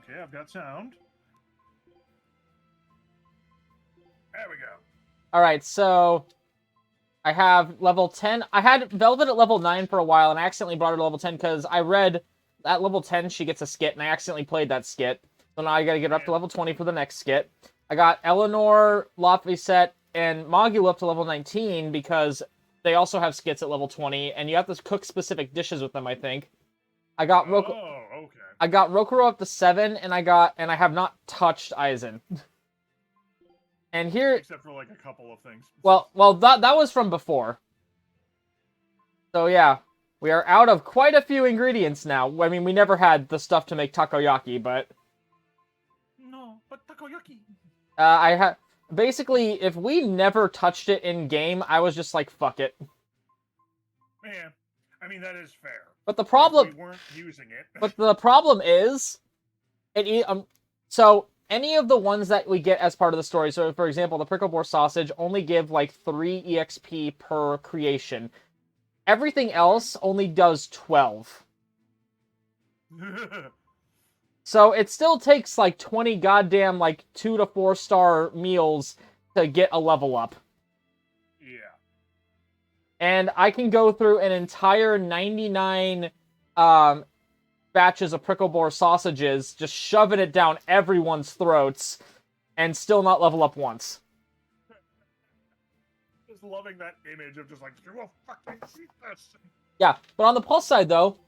Okay, I've got sound. There we go. Alright, so I have level 10. I had Velvet at level 9 for a while, and I accidentally brought her to level 10 because I read at level 10 she gets a skit, and I accidentally played that skit. So now I gotta get her up to level 20 for the next skit. I got Eleanor, Laphicet, and Mogul up to level 19 because they also have skits at level 20, and you have to cook specific dishes with them, I think. I got okay. I got Rokuro up to 7, and I have not touched Aizen. And here, except for like a couple of things. Well, that was from before. So yeah, we are out of quite a few ingredients now. I mean, we never had the stuff to make takoyaki, but no, but takoyaki. basically, if we never touched it in game, I was just like, fuck it. Yeah, I mean that is fair. But the problem, we weren't using it. But the problem is, so any of the ones that we get as part of the story. So, for example, the prickle boar sausage only give like 3 EXP per creation. Everything else only does 12. So it still takes like 20 goddamn like 2 to 4 star meals to get a level up. Yeah. And I can go through an entire 99 batches of prickle boar sausages, just shoving it down everyone's throats, and still not level up once. Just loving that image of just like, you will fucking eat this. Yeah, but on the plus side though,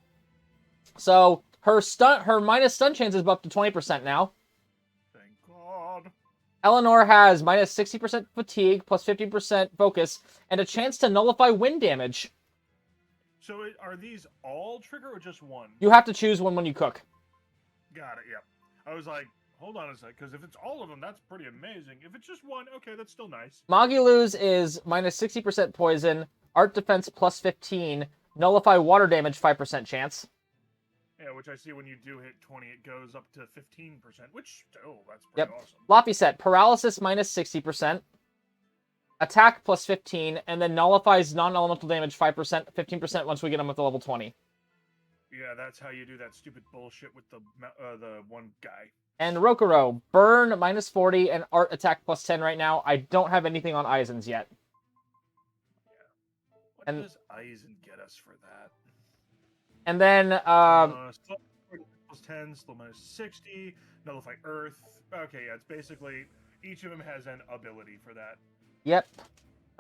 so her minus stun chance is up to 20% now. Thank God. Eleanor has minus 60% fatigue, plus 50% focus, and a chance to nullify wind damage. So are these all trigger or just one? You have to choose one when you cook. Got it, yep. I was like, hold on a sec, because if it's all of them, that's pretty amazing. If it's just one, okay, that's still nice. Magulu's is minus 60% poison, art defense plus 15, nullify water damage 5% chance. Yeah, which I see when you do hit 20, it goes up to 15%, which, oh, that's pretty awesome. Laphicet, paralysis minus 60%, attack plus 15, and then nullifies non-elemental damage 5%, 15% once we get him up to level 20. Yeah, that's how you do that stupid bullshit with the one guy. And Rokuro, burn minus 40 and art attack plus 10 right now. I don't have anything on Aizen's yet. Yeah. What does Aizen get us for that? And then, plus 10, slow minus 60, nullify Earth. Okay, yeah, it's basically, each of them has an ability for that. Yep.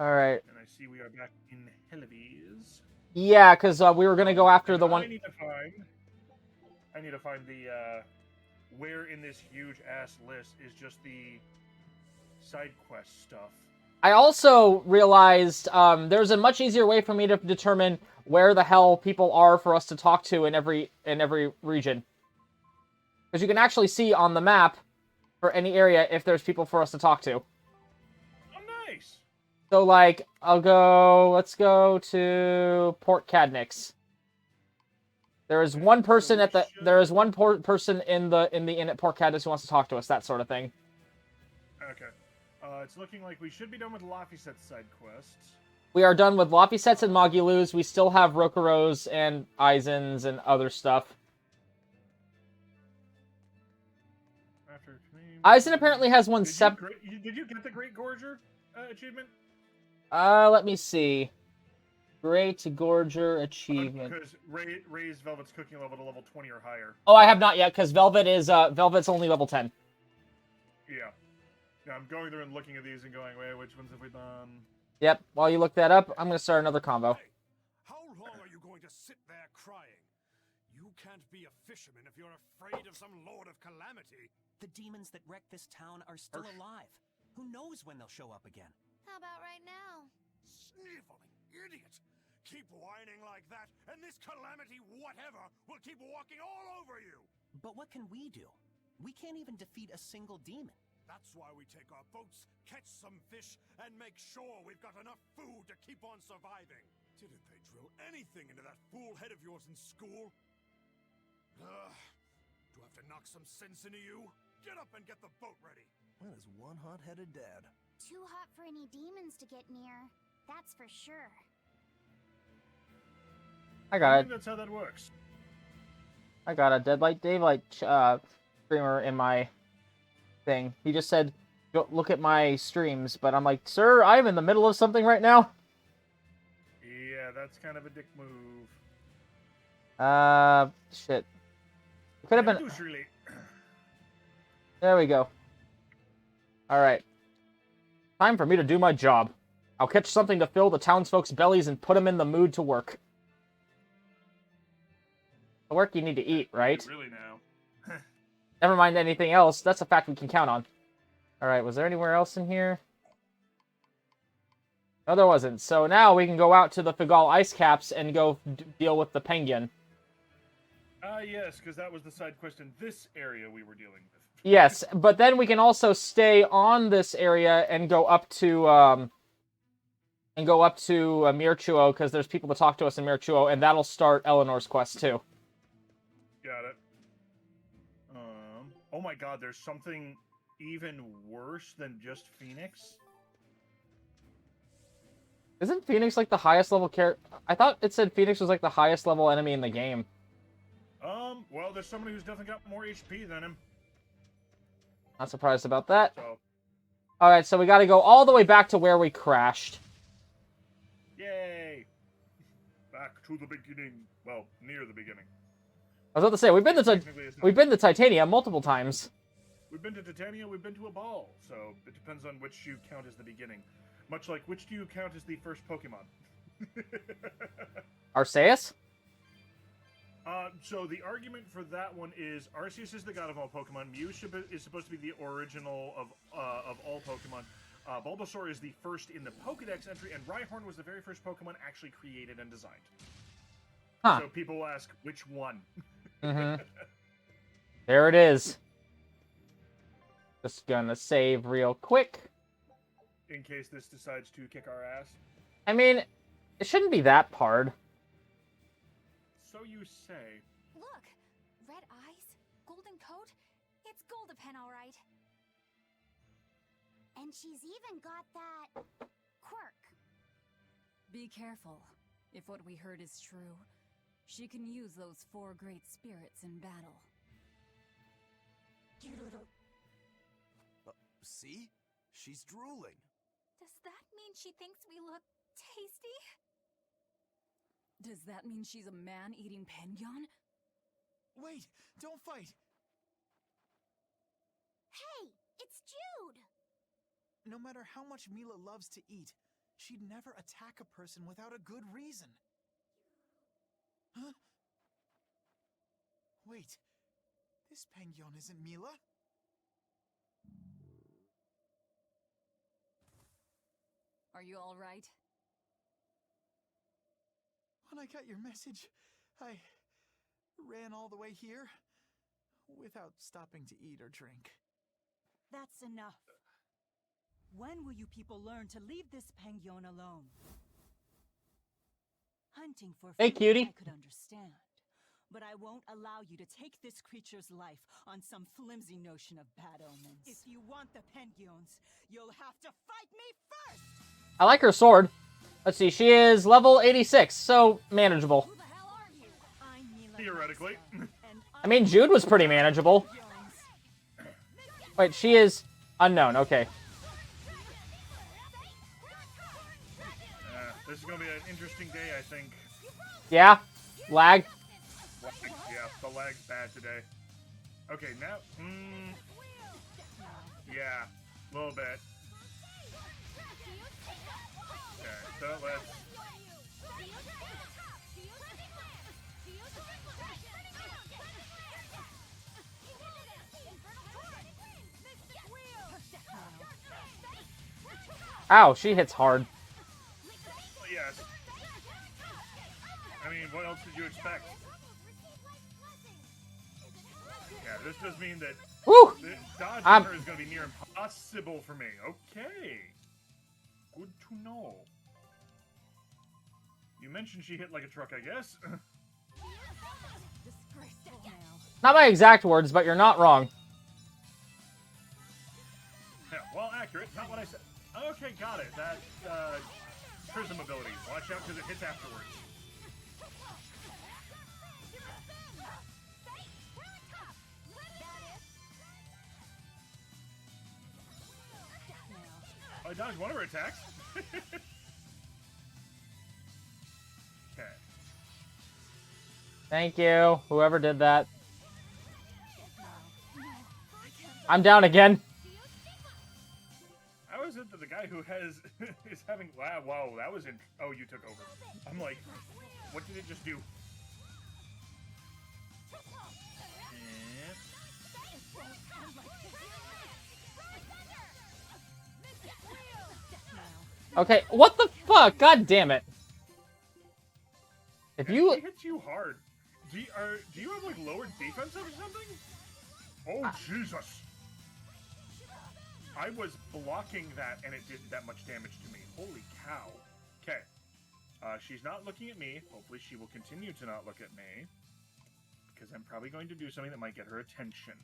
Alright. And I see we are back in Helives. Yeah, because we were going to go after the one... I need to find the, where in this huge-ass list is just the side quest stuff. I also realized there's a much easier way for me to determine where the hell people are for us to talk to in every region. Because you can actually see on the map for any area if there's people for us to talk to. Oh, nice! So, like, let's go to Port Cadnix. There is one person person in the inn at Port Cadnix who wants to talk to us, that sort of thing. Okay. It's looking like we should be done with Laphicet's side quests. We are done with Laphicet's and Magulu's. We still have Rokuro's and Aizen's and other stuff. Aizen apparently has one separate... Did you get the Great Gorger achievement? Let me see. Great Gorger achievement. Because raise Velvet's cooking level to level 20 or higher. Oh, I have not yet, because Velvet's only level 10. Yeah. Yeah, I'm going through and looking at these and going, wait, which ones have we done? Yep, while you look that up, I'm going to start another combo. Hey, how long are you going to sit there crying? You can't be a fisherman if you're afraid of some Lord of Calamity. The demons that wrecked this town are still alive. Who knows when they'll show up again? How about right now? Sniveling idiot! Keep whining like that, and this calamity whatever will keep walking all over you! But what can we do? We can't even defeat a single demon. That's why we take our boats, catch some fish, and make sure we've got enough food to keep on surviving. Didn't they drill anything into that fool head of yours in school? Do I have to knock some sense into you? Get up and get the boat ready. That is one hot-headed dad. Too hot for any demons to get near. That's for sure. I got it. That's how that works. I got a Deadlight Daylight streamer in my thing. He just said, "Go look at my streams," but I'm like, sir, I'm in the middle of something right now. Yeah, that's kind of a dick move. Shit. It could have been. Really. There we go. All right. Time for me to do my job. I'll catch something to fill the townsfolk's bellies and put them in the mood to work. The work you need to eat, right? Really now. Never mind anything else. That's a fact we can count on. All right, was there anywhere else in here? No, there wasn't. So now we can go out to the Figal ice caps and go deal with the Pengyon. Yes, because that was the side quest in this area we were dealing with. Yes, but then we can also stay on this area and go up to Mirchuo, because there's people to talk to us in Mirchuo, and that'll start Eleanor's quest too. Got it. Oh my god, there's something even worse than just Phoenix? Isn't Phoenix like the highest level character? I thought it said Phoenix was like the highest level enemy in the game. Well, there's somebody who's definitely got more HP than him. Not surprised about that. So. Alright, so we gotta go all the way back to where we crashed. Yay! Back to the beginning. Well, near the beginning. I was about to say, we've been to Titania multiple times. We've been to Titania, we've been to a ball, so it depends on which you count as the beginning. Much like, which do you count as the first Pokemon? Arceus? So the argument for that one is Arceus is the god of all Pokemon. Mew is supposed to be the original of all Pokemon. Bulbasaur is the first in the Pokedex entry, and Rhyhorn was the very first Pokemon actually created and designed. Huh. So people will ask, which one? Mm-hmm. There it is. Just gonna save real quick. In case this decides to kick our ass. I mean, it shouldn't be that hard. So you say. Look! Red eyes, golden coat. It's Goldapen, all right. And she's even got that quirk. Be careful. If what we heard is true, she can use those 4 great spirits in battle. See? She's drooling. Does that mean she thinks we look tasty? Does that mean she's a man-eating Pengyon? Wait! Don't fight! Hey! It's Jude! No matter how much Mila loves to eat, she'd never attack a person without a good reason. Huh? Wait. This Pengyon isn't Mila? Are you all right? When I got your message, I ran all the way here without stopping to eat or drink. That's enough. When will you people learn to leave this Pengyon alone? Hunting for Hey, food cutie. I could understand, but I won't allow you to take this creature's life on some flimsy notion of bad omens. If you want the Pengyons, you'll have to fight me first! I like her sword. Let's see, she is level 86, so manageable. Who the hell are you? I'm Mila Theoretically. Lifestyle, and I mean, Jude was pretty manageable. Wait, she is unknown, okay. This is going to be an interesting day, I think. Yeah? Lag? Yeah, the lag's bad today. Okay, now... yeah, a little bit. Okay, so let's... Ow, she hits hard. Yes. I mean, what else did you expect? Yeah, this does mean that Woo! dodging her is going to be near impossible for me. Okay. Good to know. You mentioned she hit like a truck, I guess. Disgraceful now. Not my exact words, but you're not wrong. Yeah, well, accurate. Not what I said. Okay, got it. That, prism ability. Watch out because it hits afterwards. I dodged one of her attacks. Okay. Thank you, whoever did that. I'm down again. I was into the guy who has is having wow, that was in oh, you took over. I'm like, what did it just do? Okay, what the fuck? God damn it. If you... He hits you hard. Do you have like lowered defense or something? Oh Jesus! I was blocking that and it did that much damage to me. Holy cow! Okay, she's not looking at me. Hopefully, she will continue to not look at me because I'm probably going to do something that might get her attention.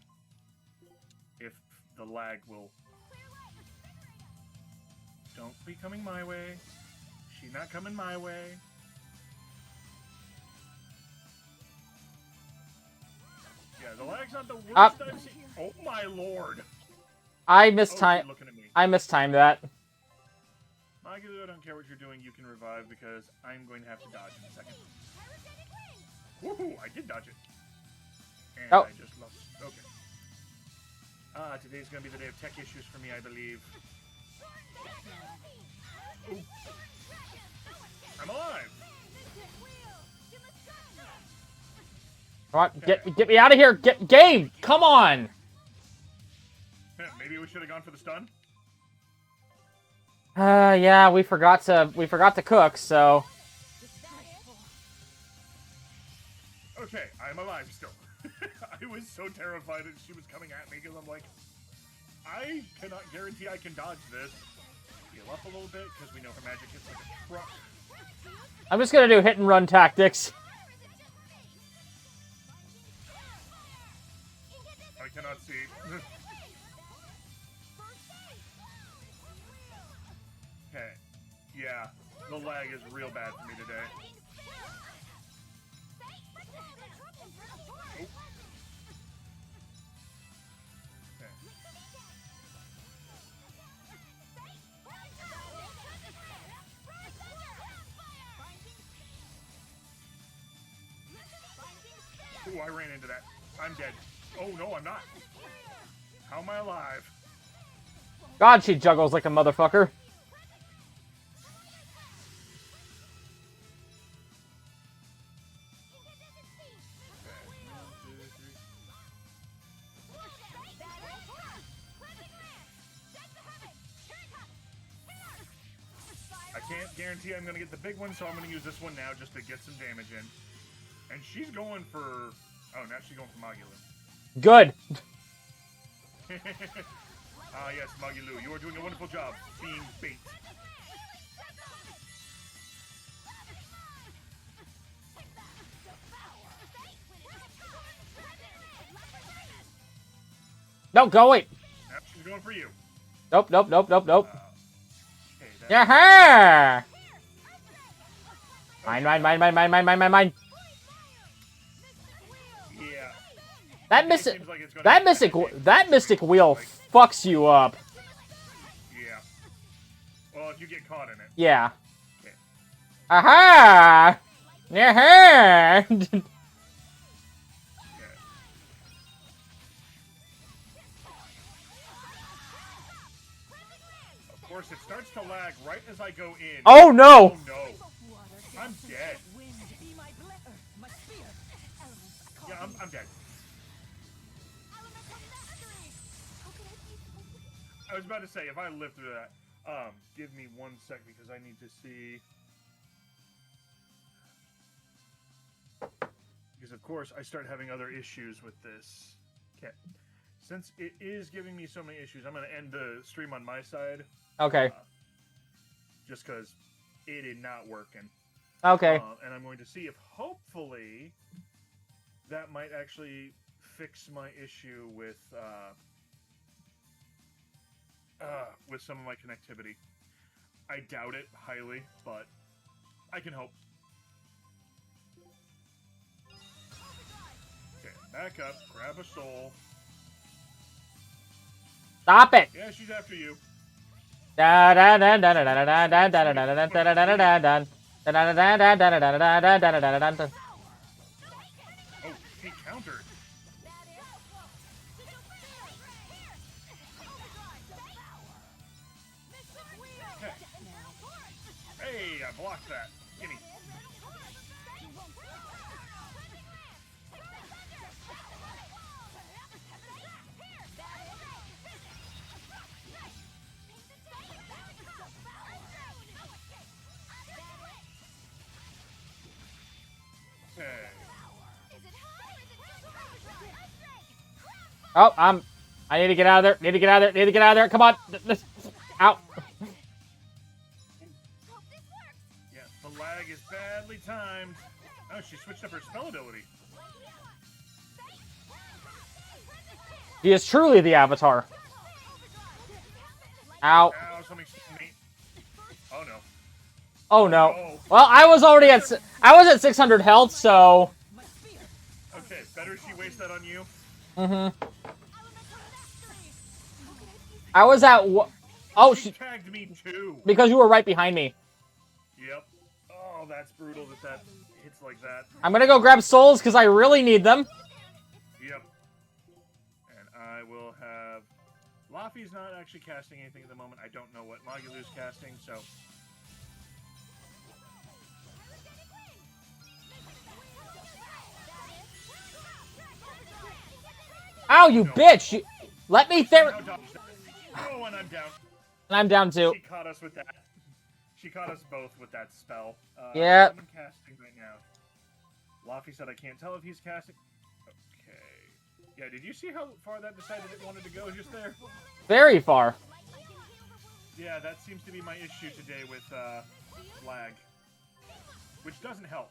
If the lag will. Don't be coming my way. She's not coming my way. Yeah, the lag's not the worst I've seen. Oh my lord! I mistimed. I mistimed that. Magulu, I don't care what you're doing. You can revive because I'm going to have to dodge in a second. Woohoo! I did dodge it. And I just lost. Okay. Today's going to be the day of tech issues for me, I believe. Ooh. I'm alive! Come on, get me out of here! Game! Come on! Maybe we should have gone for the stun? Yeah, we forgot to cook, so... Okay, I'm alive still. I was so terrified that she was coming at me because I'm like, I cannot guarantee I can dodge this. Heal up a little bit because we know her magic hits like a truck. I'm just gonna do hit and run tactics. I cannot see. Okay. Yeah, the lag is real bad for me today. Oh. Okay. Ooh, I ran into that. I'm dead. Oh, no, I'm not. How am I alive? God, she juggles like a motherfucker. I can't guarantee I'm going to get the big one, so I'm going to use this one now just to get some damage in. And she's going for... Oh, now she's going for Magulu. Good. Ah, yes, Magulu, you are doing a wonderful job being bait. No, go away. Yep, she's going for you. Nope. Okay, Yeah. Mine. Yeah. That mystic wheel fucks you up. Yeah. Well, if you get caught in it. Yeah. Okay. Aha! Yeah. Okay. Of course, it starts to lag right as I go in. Oh no! Oh no! I'm dead. Yeah, I'm dead. I was about to say, if I live through that, give me 1 sec because I need to see. Because of course I start having other issues with this. Okay. Since it is giving me so many issues, I'm going to end the stream on my side. Okay. Just because it is not working. Okay. And I'm going to see if hopefully that might actually fix my issue with some of my connectivity. I doubt it highly, but I can hope. Okay, back up, grab a soul. Stop it! Yeah, she's after you. Da da da da da da da da da da da da da da da da da da. Da da da da da da da da da da da da da da. Oh, she countered. Okay. Hey, I blocked that. Gimme. Okay. Oh, I need to get out of there. Need to get out of there. Need to get out of there. Come on. Ow. Yeah, the lag is badly timed. Oh, she switched up her spell ability. He is truly the Avatar. Ow. Ow, something stunned me. Oh no. Oh no. Oh. Well, I was already at 600 health, so. Okay, better she waste that on you. Mm-hmm. I was at oh, She tagged me too. because you were right behind me. Yep. Oh, that's brutal that hits like that. I'm gonna go grab souls because I really need them. Yep. And I will have... Laffy's not actually casting anything at the moment. I don't know what Magulu's casting, so... Ow, you bitch! Let me there. Oh, and I'm down. And I'm down too. She caught us with that. She caught us both with that spell. Yeah. I'm casting right now. Laffy said I can't tell if he's casting. Okay. Yeah, did you see how far that decided it wanted to go just there? Very far. Yeah, that seems to be my issue today with lag. Which doesn't help.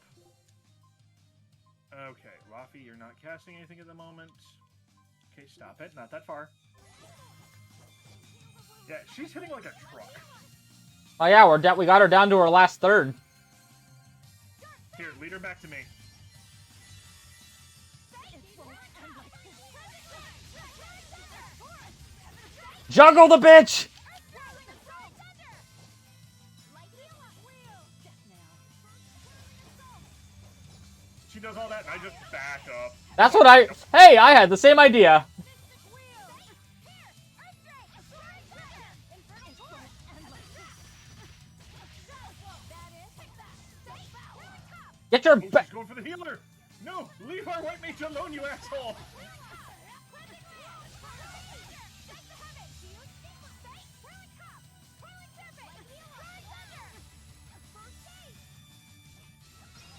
Okay, Laffy, you're not casting anything at the moment. Okay, stop it. Not that far. Yeah, she's hitting like a truck. Oh yeah, we got her down to her last third. Here, lead her back to me. Juggle the bitch! She does all that and I just back up. That's what Hey, I had the same idea. Get your she's going for the healer! No! Leave our white mage alone, you asshole!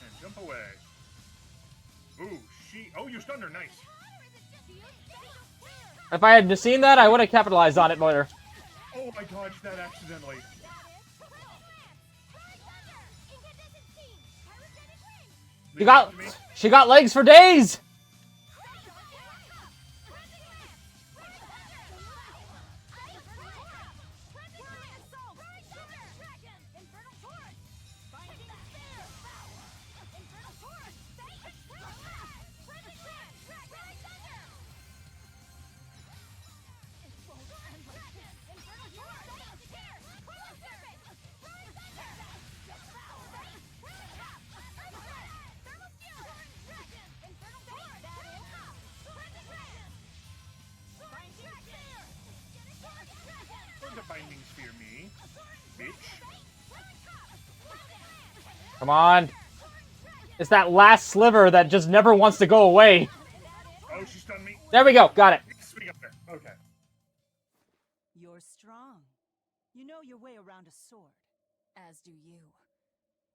And jump away. Ooh, oh, you stunned her, nice. If I had seen that, I would have capitalized on it more. Oh, I dodged that accidentally. She got legs for days! Binding sphere me, bitch. Come on. It's that last sliver that just never wants to go away. Oh, she stunned me. There we go. Got it. Swing up there. Okay. You're strong. You know your way around a sword. As do you.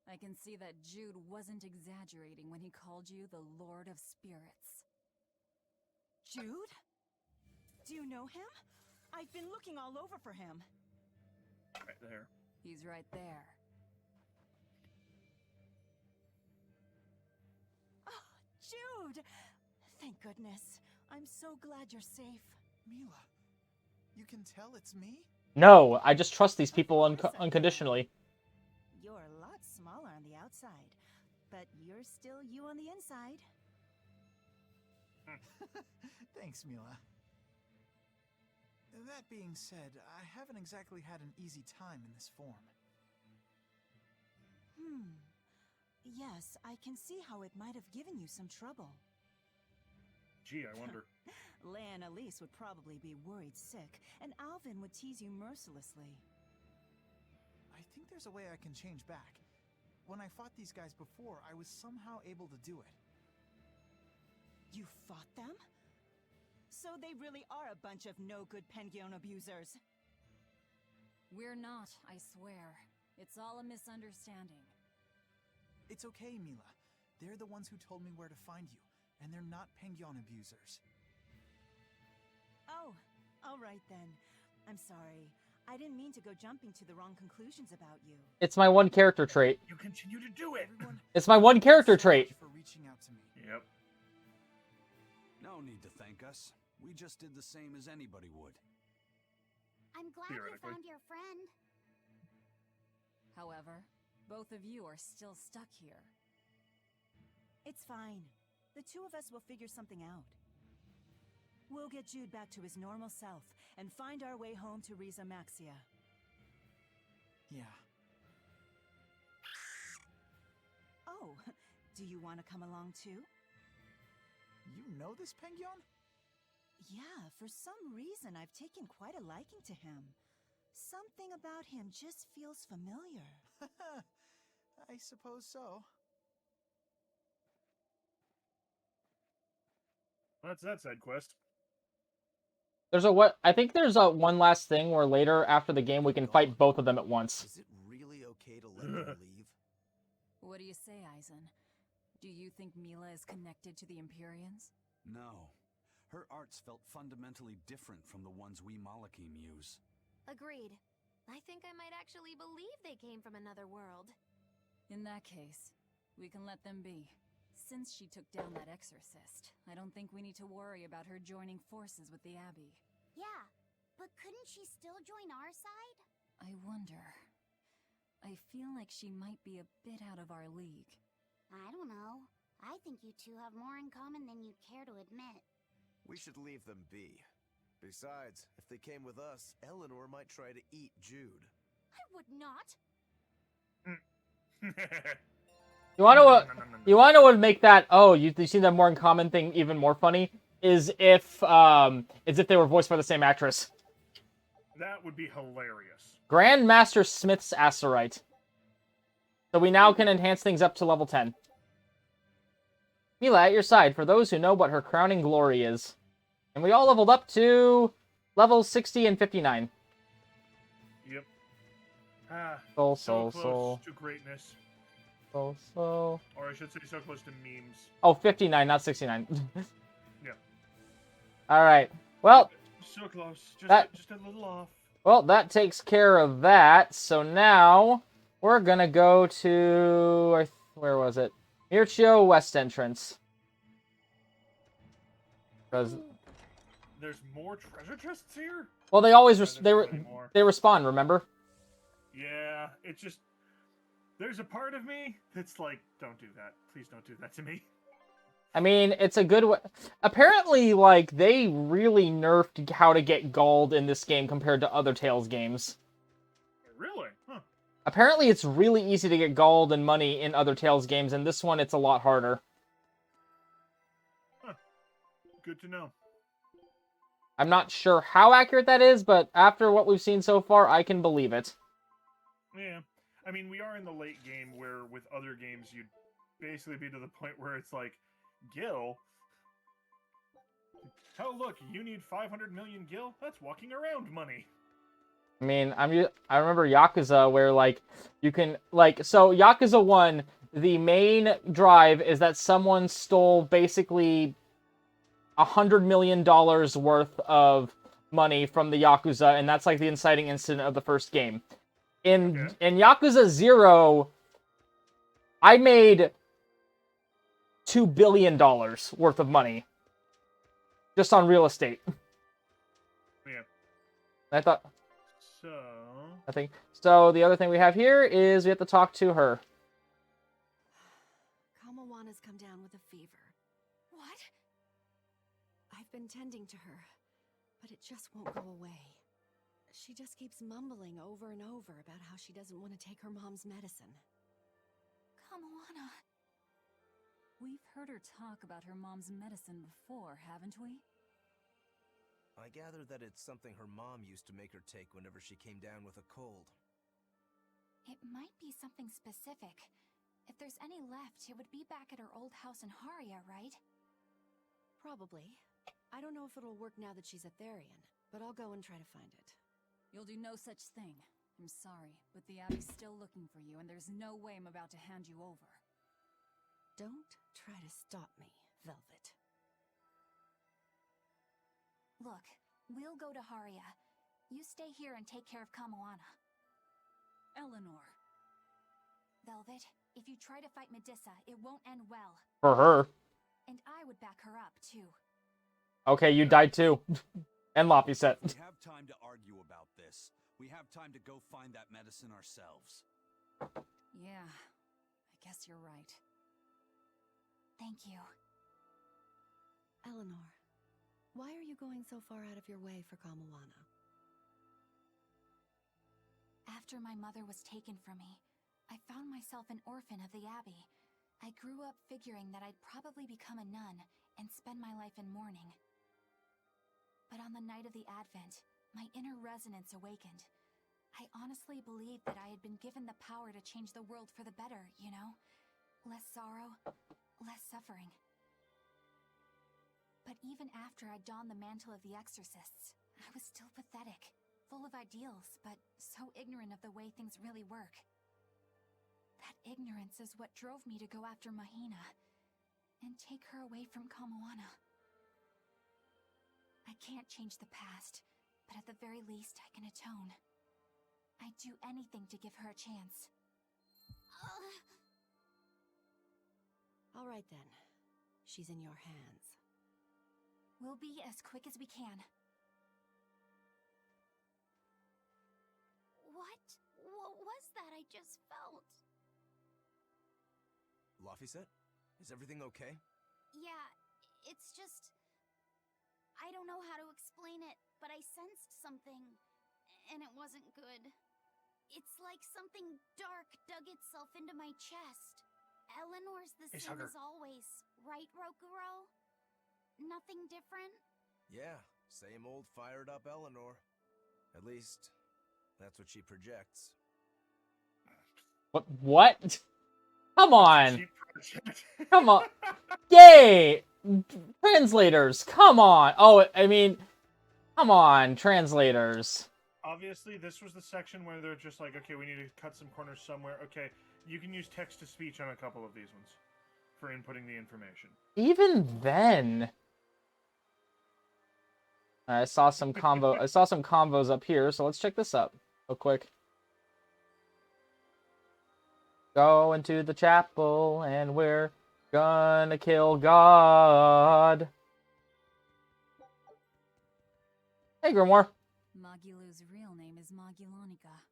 I can see that Jude wasn't exaggerating when he called you the Lord of Spirits. Jude? Do you know him? I've been looking all over for him. Right there. He's right there. Oh, Jude! Thank goodness. I'm so glad you're safe. Mila, you can tell it's me? No, I just trust these people unconditionally. You're a lot smaller on the outside, but you're still you on the inside. Thanks, Mila. That being said, I haven't exactly had an easy time in this form. Yes, I can see how it might have given you some trouble. Gee, I wonder. Leia and Elise would probably be worried sick, and Alvin would tease you mercilessly. I think there's a way I can change back. When I fought these guys before, I was somehow able to do it. You fought them? So they really are a bunch of no-good Pengyon abusers. We're not, I swear. It's all a misunderstanding. It's okay, Mila. They're the ones who told me where to find you, and they're not Pengyon abusers. Oh, all right then. I'm sorry. I didn't mean to go jumping to the wrong conclusions about you. It's my one character trait. You continue to do it. Everyone, It's my one character thank you so trait. much for reaching out to me. Yep. No need to thank us. We just did the same as anybody would. I'm glad you Theoretically. found your friend. However, both of you are still stuck here. It's fine. The two of us will figure something out. We'll get Jude back to his normal self and find our way home to Riza Maxia. Yeah. Oh, do you want to come along too? You know this Pengyon? Yeah, for some reason I've taken quite a liking to him. Something about him just feels familiar. I suppose so. That's that side quest. There's a what? I think there's a one last thing where later after the game we can fight both of them at once. Is it really okay to let her leave? What do you say, Aizen? Do you think Mila is connected to the Empyreans? No. Her arts felt fundamentally different from the ones we Malakim use. Agreed. I think I might actually believe they came from another world. In that case, we can let them be. Since she took down that exorcist, I don't think we need to worry about her joining forces with the Abbey. Yeah, but couldn't she still join our side? I wonder. I feel like she might be a bit out of our league. I don't know. I think you two have more in common than you'd care to admit. We should leave them be. Besides, if they came with us, Eleanor might try to eat Jude. I would not. You wanna know what would make that you see that more in common thing even more funny? Is if they were voiced by the same actress. That would be hilarious. Grandmaster Smith's Acerite. So we now can enhance things up to level 10. Mila at your side for those who know what her crowning glory is. And we all leveled up to levels 60 and 59. Yep. Ah, Soul, so soul, close soul. to greatness. Soul, soul. Or I should say so close to memes. Oh, 59, not 69. Yeah. Alright. Well, So close. Just a little off. well, that takes care of that. So now we're gonna go to where was it? Mirchio West entrance. Because There's more treasure chests here? well, they always There's they plenty more. respawn. Remember? Yeah, it's just there's a part of me that's like, don't do that. Please don't do that to me. I mean, it's a good way. Apparently, like they really nerfed how to get gold in this game compared to other Tales games. Really? Huh. Apparently, it's really easy to get gold and money in other Tales games, and this one it's a lot harder. Huh. Good to know. I'm not sure how accurate that is, but after what we've seen so far, I can believe it. Yeah. I mean, we are in the late game where with other games you'd basically be to the point where it's like, Gil? Oh, look, you need 500 million Gil? That's walking around money. I mean, I remember Yakuza where, like, you can, like, so Yakuza 1, the main drive is that someone stole basically $100 million worth of money from the Yakuza, and that's, like, the inciting incident of the first game. In Yakuza 0, I made $2 billion worth of money just on real estate. Yeah. I thought... So... I think so. The other thing we have here is we have to talk to her. Kamawana's come down with a fever. What? I've been tending to her, but it just won't go away. She just keeps mumbling over and over about how she doesn't want to take her mom's medicine. Kamoana. We've heard her talk about her mom's medicine before, haven't we? I gather that it's something her mom used to make her take whenever she came down with a cold. It might be something specific. If there's any left, it would be back at her old house in Haria, right? Probably. I don't know if it'll work now that she's a Therian, but I'll go and try to find it. You'll do no such thing. I'm sorry, but the Abbey's still looking for you, and there's no way I'm about to hand you over. Don't try to stop me, Velvet. Look, we'll go to Haria. You stay here and take care of Kamoana. Eleanor. Velvet, if you try to fight Medusa, it won't end well. For her. And I would back her up, too. Okay, you died too. And Loppy said. We have time to argue about this. We have time to go find that medicine ourselves. Yeah, I guess you're right. Thank you. Eleanor, why are you going so far out of your way for Kamoana? After my mother was taken from me, I found myself an orphan of the Abbey. I grew up figuring that I'd probably become a nun and spend my life in mourning. But on the night of the Advent, my inner resonance awakened. I honestly believed that I had been given the power to change the world for the better, you know? Less sorrow, less suffering. But even after I donned the mantle of the exorcists, I was still pathetic, full of ideals, but so ignorant of the way things really work. That ignorance is what drove me to go after Mahina and take her away from Kamoana. I can't change the past, but at the very least I can atone. I'd do anything to give her a chance. All right then. She's in your hands. We'll be as quick as we can. What was that I just felt? Laphicet? Is everything okay? Yeah, it's just... I don't know how to explain it, but I sensed something, and it wasn't good. It's like something dark dug itself into my chest. Eleanor's the same as always, right, Rokuro? Nothing different? Yeah, same old fired up Eleanor. At least, that's what she projects. What? Come on. Come on. Yay! Translators, come on. Oh, I mean, come on, translators. Obviously, this was the section where they're just like, okay, we need to cut some corners somewhere. Okay, you can use text-to-speech on a couple of these ones for inputting the information. Even then... I saw some combos up here, so let's check this up real quick. Go into the chapel, and we're gonna kill God. Hey, Grimoire. Magilu's real name is Magilonica,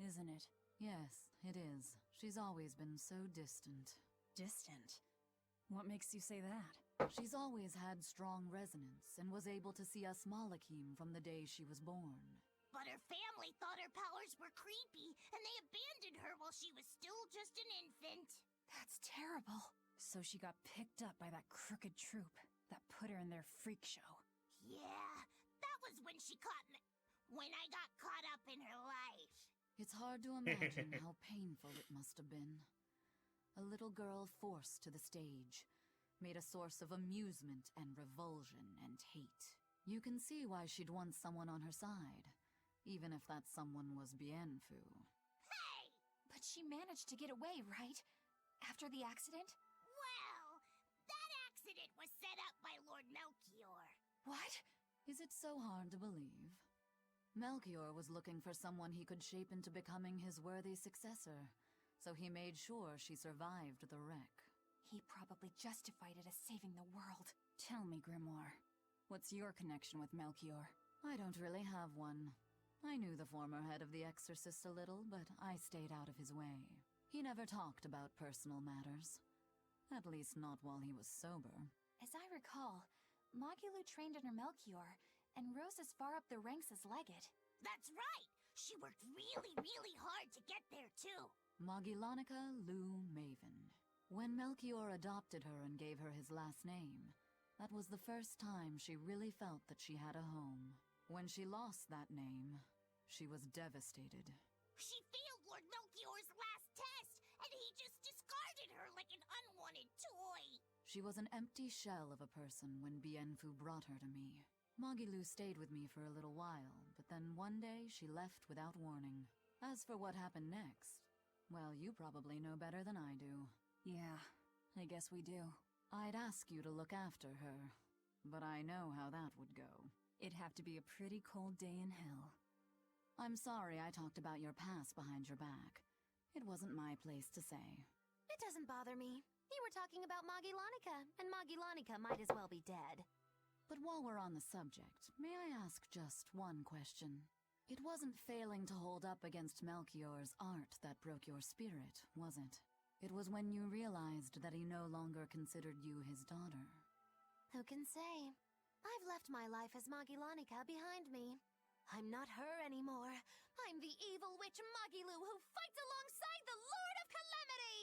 isn't it? Yes, it is. She's always been so distant. Distant? What makes you say that? She's always had strong resonance and was able to see us Malachim from the day she was born. But her family thought her powers were creepy, and they abandoned her while she was still just an infant. That's terrible. So she got picked up by that crooked troop that put her in their freak show. Yeah, that was when she caught me. When I got caught up in her life. It's hard to imagine how painful it must have been. A little girl forced to the stage, made a source of amusement and revulsion and hate. You can see why she'd want someone on her side, even if that someone was Bienfu. Hey! But she managed to get away, right? After the accident? Well, that accident was set up by Lord Melchior. What? Is it so hard to believe? Melchior was looking for someone he could shape into becoming his worthy successor, so he made sure she survived the wreck. He probably justified it as saving the world. Tell me, Grimoire, what's your connection with Melchior? I don't really have one. I knew the former head of the Exorcist a little, but I stayed out of his way. He never talked about personal matters. At least not while he was sober. As I recall, Magilu trained under Melchior, and rose as far up the ranks as legate. That's right! She worked really, really hard to get there, too. Magillanica Lou Maven. When Melchior adopted her and gave her his last name, that was the first time she really felt that she had a home. When she lost that name, she was devastated. She failed Lord Melchior's last test, and he just discarded her like an unwanted toy. She was an empty shell of a person when Bienfu brought her to me. Magilou stayed with me for a little while, but then one day she left without warning. As for what happened next, well, you probably know better than I do. Yeah, I guess we do. I'd ask you to look after her, but I know how that would go. It'd have to be a pretty cold day in hell. I'm sorry I talked about your past behind your back. It wasn't my place to say. It doesn't bother me. You were talking about Magillanica, and Magillanica might as well be dead. But while we're on the subject, may I ask just one question? It wasn't failing to hold up against Melchior's art that broke your spirit, was it? It was when you realized that he no longer considered you his daughter. Who can say? I've left my life as Magillanica behind me. I'm not her anymore. I'm the evil witch Magilou who fights alongside the Lord of Calamity!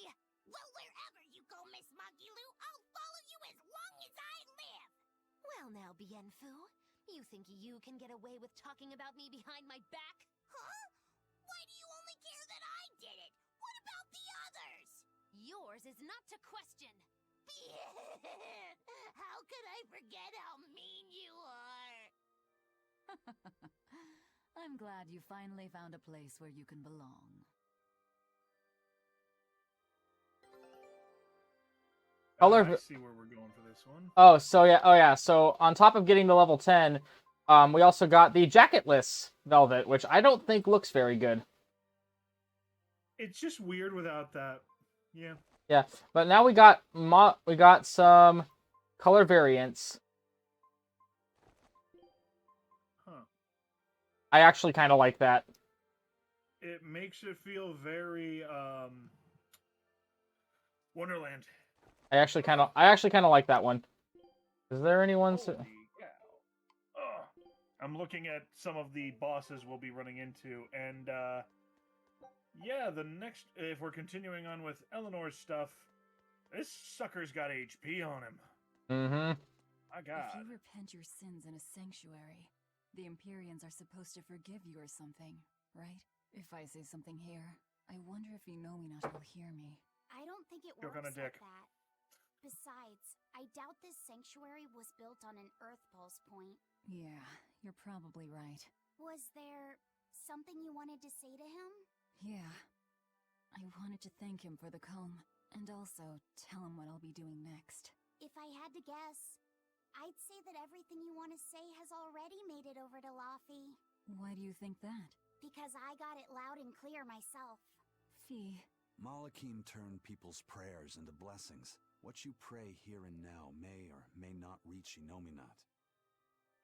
Well, wherever you go, Miss Magilou, I'll follow you as long as I live! Well now, Bienfu, you think you can get away with talking about me behind my back? Huh? Why do you only care that I did it? What about the others? Yours is not to question. How could I forget how mean you are? I'm glad you finally found a place where you can belong. I see where we're going for this one. Oh, so yeah. So on top of getting the level 10, we also got the jacketless velvet, which I don't think looks very good. It's just weird without that. Yeah. Yeah, but now we got some color variants. Huh. I actually kind of like that. It makes it feel very Wonderland. I actually kind of like that one. Is there anyone? Holy cow. Ugh. I'm looking at some of the bosses we'll be running into, and yeah, the next, if we're continuing on with Eleanor's stuff, this sucker's got HP on him. Mm-hmm. My God. If you repent your sins in a sanctuary, the Empyreans are supposed to forgive you or something, right? If I say something here, I wonder if Inomata will hear me. I don't think it Joke works on a dick. like that. Besides, I doubt this sanctuary was built on an Earth Pulse point. Yeah, you're probably right. Was there something you wanted to say to him? Yeah. I wanted to thank him for the comb, and also tell him what I'll be doing next. If I had to guess, I'd say that everything you want to say has already made it over to Laffy. Why do you think that? Because I got it loud and clear myself. Fee. Malakim turned people's prayers into blessings. What you pray here and now may or may not reach Inominat.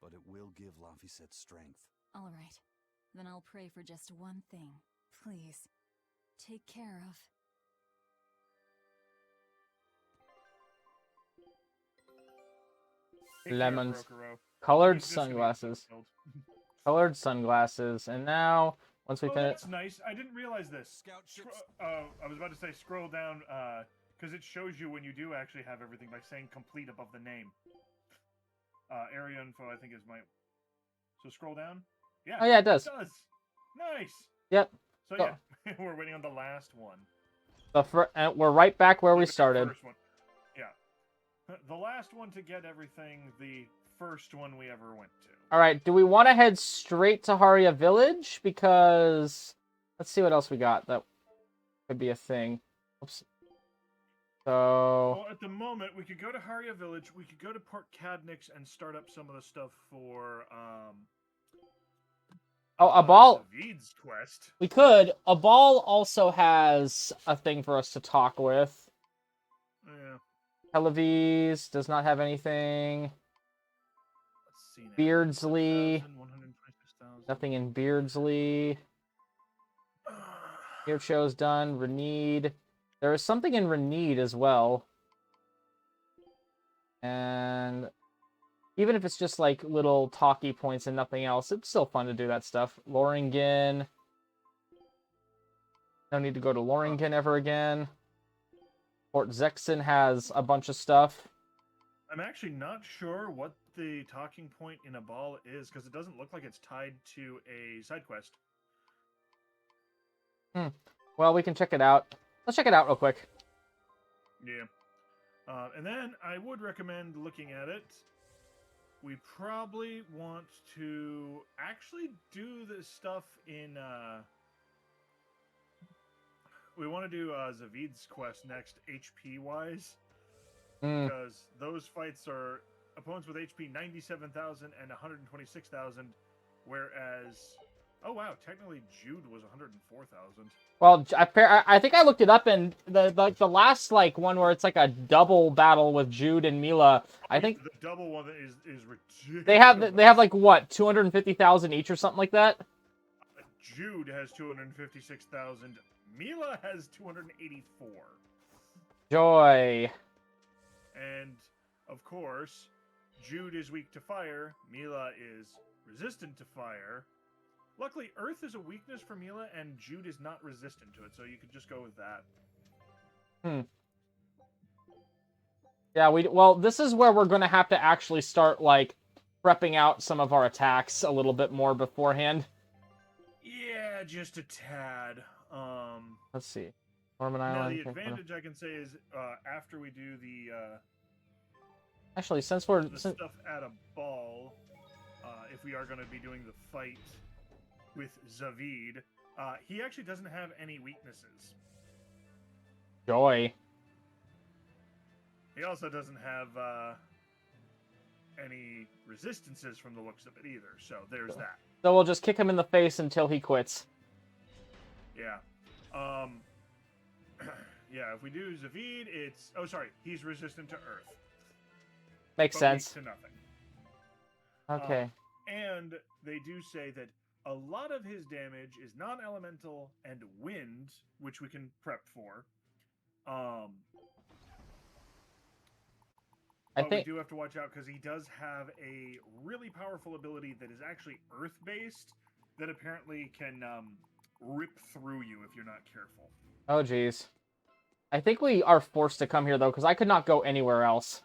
But it will give Laphicet strength. All right. Then I'll pray for just one thing. Please. Take care of... Lemons. Rokuro. Colored He's just gonna get sunglasses. killed. Colored sunglasses. And now, once we Oh, finish... that's nice. I didn't realize this. Scout ships. I was about to say scroll down, because it shows you when you do actually have everything by saying complete above the name. Area info, I think, is my... So scroll down? Yeah. Oh, yeah, it does. Nice. Yep. So, So- yeah, we're waiting on the last one. we're right back where we The started. first one. Yeah. The last one to get everything, the first one we ever went to. All right, do we want to head straight to Haria Village? Because let's see what else we got that could be a thing. Oops. So, Well, at the moment, we could go to Haria Village, we could go to Port Cadnix and start up some of the stuff for, Abal, David's quest. we could. Abal also has a thing for us to talk with. Yeah. Televis does not have anything. Let's see now. Beardsley, 126,000. nothing in Beardsley. Show's done. Renede. There is something in Renede as well. And Even if it's just like little talkie points and nothing else, it's still fun to do that stuff. Loringen. No need to go to Loringen ever again. Fort Zexen has a bunch of stuff. I'm actually not sure what the talking point in a ball is, because it doesn't look like it's tied to a side quest. Well, we can check it out. Let's check it out real quick. Yeah. And then I would recommend looking at it. We probably want to actually do this stuff in... we want to do Zavid's quest next, HP-wise. Because those fights are opponents with HP 97,000 and 126,000, whereas... Oh, wow, technically Jude was 104,000. Well, I think I looked it up, and the last like one where it's like a double battle with Jude and Mila. I think the double one is ridiculous. They have like what 250,000 each or something like that. Jude has 256,000. Mila has 284. Joy. And of course, Jude is weak to fire. Mila is resistant to fire. Luckily, Earth is a weakness for Mila, and Jude is not resistant to it, so you could just go with that. Yeah, well, this is where we're going to have to actually start, like, prepping out some of our attacks a little bit more beforehand. Yeah, just a tad. Let's see. Norman Now, Island. the advantage I can say is after we do the... Actually, since we're... stuff at a ball, if we are going to be doing the fight with Zavid, he actually doesn't have any weaknesses. Joy. He also doesn't have any resistances from the looks of it either, so there's that. So we'll just kick him in the face until he quits. Yeah. Yeah, if we do Zavid, it's... Oh, sorry, he's resistant to Earth. Makes sense. Weak to nothing. Okay. And they do say that a lot of his damage is non-elemental and wind, which we can prep for. But we do have to watch out because he does have a really powerful ability that is actually Earth-based that apparently can rip through you if you're not careful. Oh, geez. I think we are forced to come here, though, because I could not go anywhere else.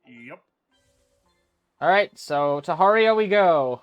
Yep. Alright, so to Haria we go.